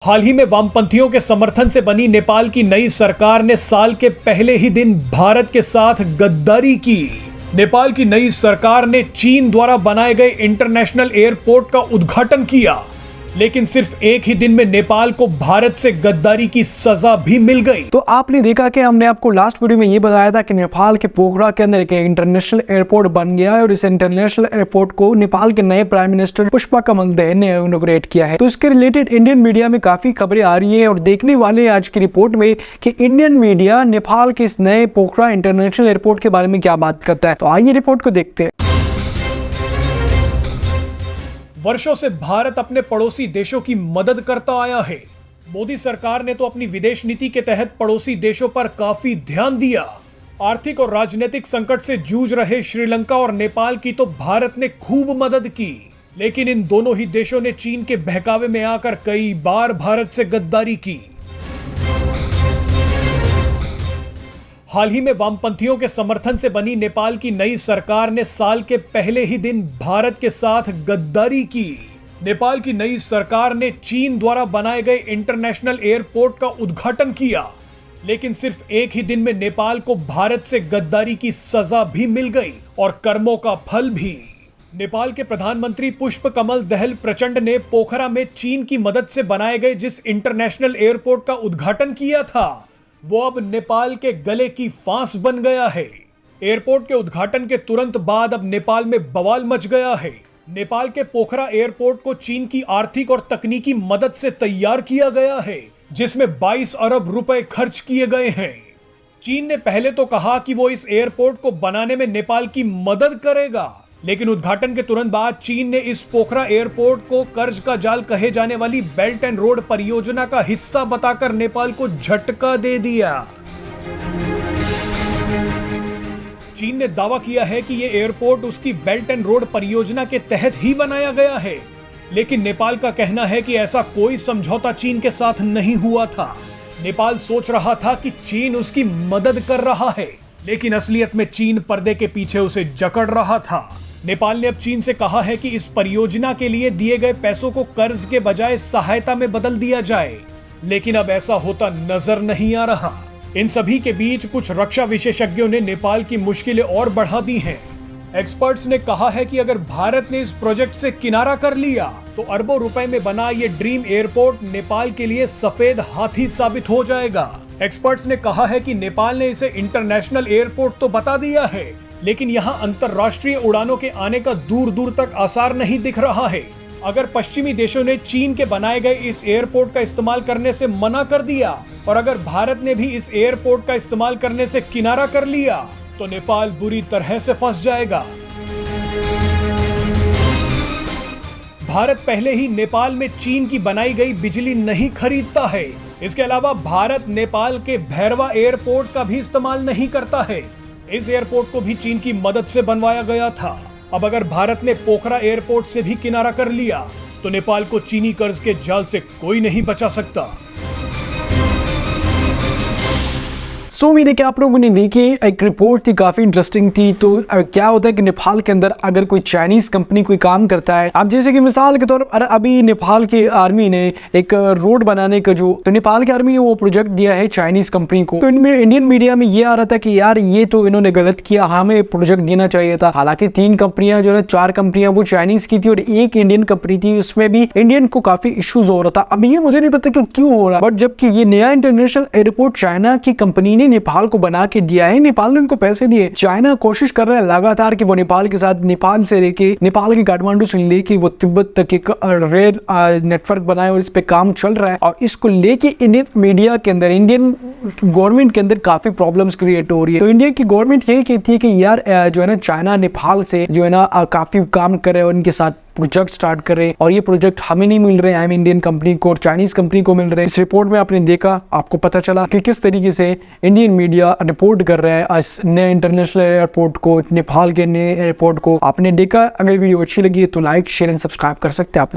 हाल ही में वामपंथियों के समर्थन से बनी नेपाल की नई सरकार ने साल के पहले ही दिन भारत के साथ गद्दारी की। नेपाल की नई सरकार ने चीन द्वारा बनाए गए इंटरनेशनल एयरपोर्ट का उद्घाटन किया, लेकिन सिर्फ एक ही दिन में नेपाल को भारत से गद्दारी की सजा भी मिल गई। तो आपने देखा कि हमने आपको लास्ट वीडियो में ये बताया था कि नेपाल के पोखरा के अंदर एक इंटरनेशनल एयरपोर्ट बन गया है और इस इंटरनेशनल एयरपोर्ट को नेपाल के नए प्राइम मिनिस्टर पुष्पा कमल दहल ने इनॉग्रेट किया है। तो इसके रिलेटेड इंडियन मीडिया में काफी खबरें आ रही है और देखने वाले आज की रिपोर्ट में कि इंडियन मीडिया नेपाल के इस नए पोखरा इंटरनेशनल एयरपोर्ट के बारे में क्या बात करता है। तो आइए रिपोर्ट को देखते हैं। वर्षों से भारत अपने पड़ोसी देशों की मदद करता आया है। मोदी सरकार ने तो अपनी विदेश नीति के तहत पड़ोसी देशों पर काफी ध्यान दिया। आर्थिक और राजनीतिक संकट से जूझ रहे श्रीलंका और नेपाल की तो भारत ने खूब मदद की, लेकिन इन दोनों ही देशों ने चीन के बहकावे में आकर कई बार भारत से गद्दारी की। हाल ही में वामपंथियों के समर्थन से बनी नेपाल की नई सरकार ने साल के पहले ही दिन भारत के साथ गद्दारी की। नेपाल की नई सरकार ने चीन द्वारा बनाए गए इंटरनेशनल एयरपोर्ट का उद्घाटन किया, लेकिन सिर्फ एक ही दिन में नेपाल को भारत से गद्दारी की सजा भी मिल गई और कर्मों का फल भी। नेपाल के प्रधानमंत्री पुष्प कमल दहल प्रचंड ने पोखरा में चीन की मदद से बनाए गए जिस इंटरनेशनल एयरपोर्ट का उद्घाटन किया था, वो अब नेपाल के गले की फांस बन गया है। एयरपोर्ट के उद्घाटन के तुरंत बाद अब नेपाल में बवाल मच गया है। नेपाल के पोखरा एयरपोर्ट को चीन की आर्थिक और तकनीकी मदद से तैयार किया गया है, जिसमें 22 अरब रुपए खर्च किए गए हैं। चीन ने पहले तो कहा कि वो इस एयरपोर्ट को बनाने में नेपाल की मदद करेगा, लेकिन उद्घाटन के तुरंत बाद चीन ने इस पोखरा एयरपोर्ट को कर्ज का जाल कहे जाने वाली बेल्ट एंड रोड परियोजना का हिस्सा बताकर नेपाल को झटका दे दिया। चीन ने दावा किया है कि यह एयरपोर्ट उसकी बेल्ट एंड रोड परियोजना के तहत ही बनाया गया है, लेकिन नेपाल का कहना है कि ऐसा कोई समझौता चीन के साथ नहीं हुआ था। नेपाल सोच रहा था कि चीन उसकी मदद कर रहा है, लेकिन असलियत में चीन पर्दे के पीछे उसे जकड़ रहा था। नेपाल ने अब चीन से कहा है कि इस परियोजना के लिए दिए गए पैसों को कर्ज के बजाय सहायता में बदल दिया जाए, लेकिन अब ऐसा होता नजर नहीं आ रहा। इन सभी के बीच कुछ रक्षा विशेषज्ञों ने नेपाल की मुश्किलें और बढ़ा दी हैं। एक्सपर्ट्स ने कहा है कि अगर भारत ने इस प्रोजेक्ट से किनारा कर लिया तो अरबों रुपए में बना ये ड्रीम एयरपोर्ट नेपाल के लिए सफेद हाथी साबित हो जाएगा। एक्सपर्ट्स ने कहा है कि नेपाल ने इसे इंटरनेशनल एयरपोर्ट तो बता दिया है, लेकिन यहाँ अंतरराष्ट्रीय उड़ानों के आने का दूर दूर तक आसार नहीं दिख रहा है। अगर पश्चिमी देशों ने चीन के बनाए गए इस एयरपोर्ट का इस्तेमाल करने से मना कर दिया और अगर भारत ने भी इस एयरपोर्ट का इस्तेमाल करने से किनारा कर लिया तो नेपाल बुरी तरह से फंस जाएगा। भारत पहले ही नेपाल में चीन की बनाई गई बिजली नहीं खरीदता है। इसके अलावा भारत नेपाल के भैरवा एयरपोर्ट का भी इस्तेमाल नहीं करता है। इस एयरपोर्ट को भी चीन की मदद से बनवाया गया था। अब अगर भारत ने पोखरा एयरपोर्ट से भी किनारा कर लिया तो नेपाल को चीनी कर्ज के जाल से कोई नहीं बचा सकता। सो मैंने क्या आप लोगों ने देखी एक रिपोर्ट थी, काफी इंटरेस्टिंग थी। तो क्या होता है कि नेपाल के अंदर अगर कोई चाइनीज कंपनी कोई काम करता है, अब जैसे कि मिसाल के तौर पर अभी नेपाल की आर्मी ने एक रोड बनाने का तो नेपाल की आर्मी ने वो प्रोजेक्ट दिया है चाइनीज कंपनी को। तो इनमें इंडियन मीडिया में ये आ रहा था कि यार ये तो इन्होंने गलत किया, हमें प्रोजेक्ट देना चाहिए था। हालांकि 3 कंपनियां जो है 4 कंपनियां वो चाइनीज की थी और एक इंडियन कंपनी थी, उसमें भी इंडियन को काफी इश्यूज हो रहा था। अब ये मुझे नहीं पता कि क्यों हो रहा, बट जबकि ये नया इंटरनेशनल एयरपोर्ट चाइना की कंपनी ने नेपाल को बना के दिया है, नेपाल ने उनको पैसे दिए। चाइना कोशिश कर रहा है लगातार कि वो नेपाल के साथ, नेपाल से लेके नेपाल के काठमांडू से लेके वो तिब्बत तक एक रेल नेटवर्क बनाए और इस पे काम चल रहा है। और इसको लेके इंडियन मीडिया के अंदर, इंडियन गवर्नमेंट के अंदर काफी प्रॉब्लम्स क्रिएट हो रही है। तो इंडिया की गवर्नमेंट यही कहती है कि यार जो है ना चाइना नेपाल से जो है ना काफी काम कर रहे हैं, उनके साथ प्रोजेक्ट स्टार्ट कर रहे हैं और ये प्रोजेक्ट हमें नहीं मिल रहे हैं, इंडियन कंपनी को और चाइनीज कंपनी को मिल रहे हैं। इस रिपोर्ट में आपने देखा, आपको पता चला कि किस तरीके से इंडियन मीडिया रिपोर्ट कर रहा है इस नए इंटरनेशनल एयरपोर्ट को, नेपाल के नए एयरपोर्ट को। आपने देखा। अगर वीडियो अच्छी लगी तो लाइक, शेयर एंड सब्सक्राइब कर सकते हैं आप।